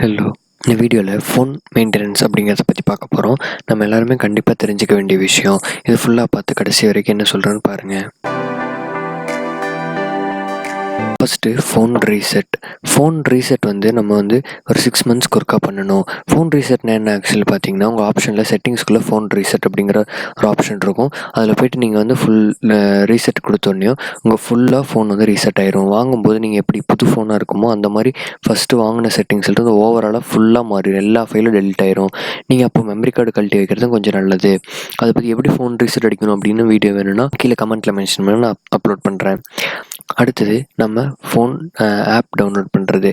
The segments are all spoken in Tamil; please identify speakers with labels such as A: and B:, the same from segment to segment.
A: ஹலோ. இந்த வீடியோவில் ஃபோன் மெயின்டெனன்ஸ் அப்படிங்கிறத பற்றி பார்க்க போகிறோம். நம்ம எல்லாருமே கண்டிப்பாக தெரிஞ்சுக்க வேண்டிய விஷயம். இது ஃபுல்லாக பார்த்து கடைசி வரைக்கும் என்ன சொல்கிறேன்னு பாருங்கள். ஃபஸ்ட்டு ஃபோன் ரீசெட் வந்து நம்ம வந்து ஒரு 6 மந்த்ஸ்க்கு ஒருக்கா பண்ணணும். ஃபோன் ரீசெட்னா என்ன ஆக்சுவலி பார்த்தீங்கன்னா, உங்கள் ஆப்ஷனில் செட்டிங்ஸ்குள்ளே ஃபோன் ரீசெட் அப்படிங்கிற ஒரு ஆப்ஷன் இருக்கும். அதில் போய்ட்டு நீங்கள் வந்து ஃபுல் ரீசெட் கொடுத்தோடனே உங்கள் ஃபுல்லாக ஃபோன் வந்து ரீசெட் ஆயிரும். வாங்கும்போது நீங்கள் எப்படி புது ஃபோனாக இருக்குமோ அந்த மாதிரி ஃபஸ்ட்டு வாங்கின செட்டிங்ஸ்லேருந்து ஓவராலாக ஃபுல்லாக மாறிடும். எல்லா ஃபைலும் டெலிட் ஆயிரும். நீங்கள் அப்போ மெமரி கார்டு கழட்டி வைக்கிறது கொஞ்சம் நல்லது. அதை பற்றி எப்படி ஃபோன் ரீசெட் அடிக்கணும் அப்படின்னு வீடியோ வேணும்னா கீழே கமெண்ட்டில் மென்ஷன் பண்ணி நான் அப்லோட் பண்ணுறேன். அடுத்தது நம்ம ஃபோன் ஆப் டவுன்லோட் பண்ணுறது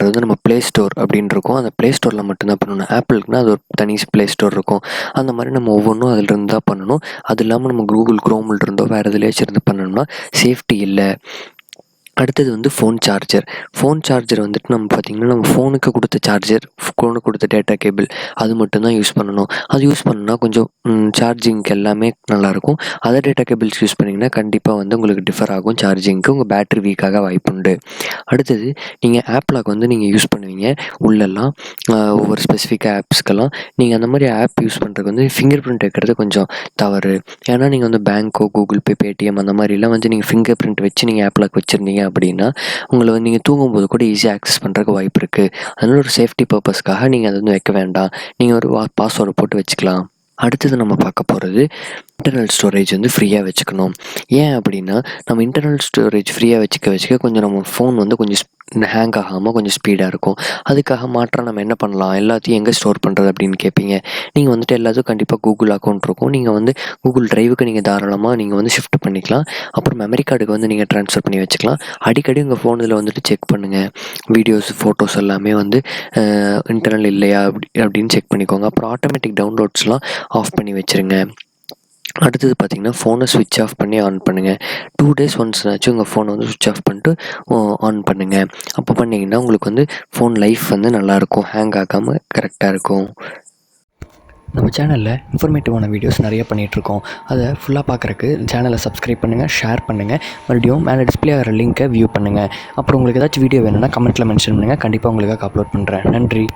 A: வந்து நம்ம ப்ளே ஸ்டோர் அப்படின்னு இருக்கும். அந்த ப்ளே ஸ்டோரில் மட்டும்தான் பண்ணணும். ஆப்பிள்க்குனா அது ஒரு தனி ப்ளே ஸ்டோர் இருக்கும். அந்த மாதிரி நம்ம ஒவ்வொன்றும் அதிலிருந்து தான் பண்ணணும். அது இல்லாமல் நம்ம கூகுள் க்ரோமில் இருந்தோ வேறு எதுலேயாச்சும் இருந்து பண்ணோம்னா சேஃப்டி இல்லை. அடுத்தது வந்து ஃபோன் சார்ஜர் வந்துட்டு நம்ம பார்த்திங்கன்னா நம்ம ஃபோனுக்கு கொடுத்த சார்ஜர், ஃபோனுக்கு கொடுத்த டேட்டா கேபிள் அது மட்டும்தான் யூஸ் பண்ணணும். அது யூஸ் பண்ணால் கொஞ்சம் சார்ஜிங்க்கு எல்லாமே நல்லாயிருக்கும். அதர் டேட்டா கேபிள்ஸ் யூஸ் பண்ணிங்கன்னா கண்டிப்பாக வந்து உங்களுக்கு டிஃபர் ஆகும் சார்ஜிங்க்கு. உங்கள் பேட்ரி வீக்காக வாய்ப்புண்டு. அடுத்தது நீங்கள் ஆப் லாக் வந்து நீங்கள் யூஸ் பண்ணுவீங்க உள்ளெல்லாம் ஒவ்வொரு ஸ்பெசிஃபிக் ஆப்ஸ்க்கெல்லாம். நீங்கள் அந்த மாதிரி ஆப் யூஸ் பண்ணுறதுக்கு வந்து ஃபிங்கர் பிரிண்ட் வைக்கிறது கொஞ்சம் தவறு. ஏன்னா நீங்கள் வந்து பேங்க்கோ, கூகுள் பே, பேடிஎம் அந்த மாதிரிலாம் வந்து நீங்கள் ஃபிங்கர் பிரிண்ட் வச்சு நீங்கள் ஆப் லாக் வச்சுருந்தீங்க அப்படின்னா உங்களை வந்து நீங்கள் தூங்கும்போது கூட ஈஸியாக ஆக்சஸ் பண்ணுறதுக்கு வாய்ப்பு இருக்குது. அதனால ஒரு சேஃப்டி பர்பஸ்க்காக நீங்கள் அதை வந்து வைக்க வேண்டாம். நீங்கள் ஒரு பாஸ்வேர்டு போட்டு வச்சுக்கலாம். அடுத்தது நம்ம பார்க்க போகிறது இன்டர்னல் ஸ்டோரேஜ் வந்து ஃப்ரீயாக வச்சுக்கணும். ஏன் அப்படின்னா நம்ம இன்டர்னல் ஸ்டோரேஜ் ஃப்ரீயாக வச்சுக்க கொஞ்சம் நம்ம ஃபோன் வந்து கொஞ்சம் ஹேங் ஆகாமல் கொஞ்சம் ஸ்பீடாக இருக்கும். அதுக்காக மாற்றம் நம்ம என்ன பண்ணலாம், எல்லாத்தையும் எங்கே ஸ்டோர் பண்ணுறது அப்படின்னு கேட்பீங்க. நீங்கள் வந்துட்டு எல்லாத்துக்கும் கண்டிப்பாக கூகுள் அக்கௌண்ட் இருக்கும். நீங்கள் வந்து கூகுள் ட்ரைவுக்கு நீங்கள் தாராளமாக நீங்கள் வந்து ஷிஃப்ட் பண்ணிக்கலாம். அப்புறம் மெமரி கார்டுக்கு வந்து நீங்கள் ட்ரான்ஸ்ஃபர் பண்ணி வச்சுக்கலாம். அடிக்கடி உங்கள் ஃபோனில் வந்துட்டு செக் பண்ணுங்கள். வீடியோஸ், ஃபோட்டோஸ் எல்லாமே வந்து இன்டர்னல் இல்லையா அப்படின்னு செக் பண்ணிக்கோங்க. அப்புறம் ஆட்டோமேட்டிக் டவுன்லோட்ஸ்லாம் ஆஃப் பண்ணி வச்சுருங்க. அடுத்தது பார்த்திங்கன்னா ஃபோனை ஸ்விட்ச் ஆஃப் பண்ணி ஆன் பண்ணுங்கள். 2 days ஒன்ஸ்னாச்சும் உங்கள் ஃபோனை வந்து ஸ்விட்ச் ஆஃப் பண்ணிட்டு ஆன் பண்ணுங்கள். அப்போ பண்ணிங்கன்னா உங்களுக்கு வந்து ஃபோன் லைஃப் வந்து நல்லாயிருக்கும். ஹேங் ஆகாமல் கரெக்டாக இருக்கும். நம்ம சேனலில் இன்ஃபர்மேட்டிவான வீடியோஸ் நிறைய பண்ணிகிட்ருக்கோம். அதை ஃபுல்லாக பார்க்குறக்கு சேனலை சப்ஸ்கிரைப் பண்ணுங்கள், ஷேர் பண்ணுங்கள். மறுபடியும் மேலே டிஸ்பிளே ஆகிற லிங்க்கை வியூ பண்ணுங்கள். அப்புறம் உங்களுக்கு ஏதாச்சும் வீடியோ வேணும்னா கமெண்ட்டில் மென்ஷன் பண்ணுங்கள். கண்டிப்பாக உங்களுக்காக அப்லோட் பண்ணுறேன். நன்றி.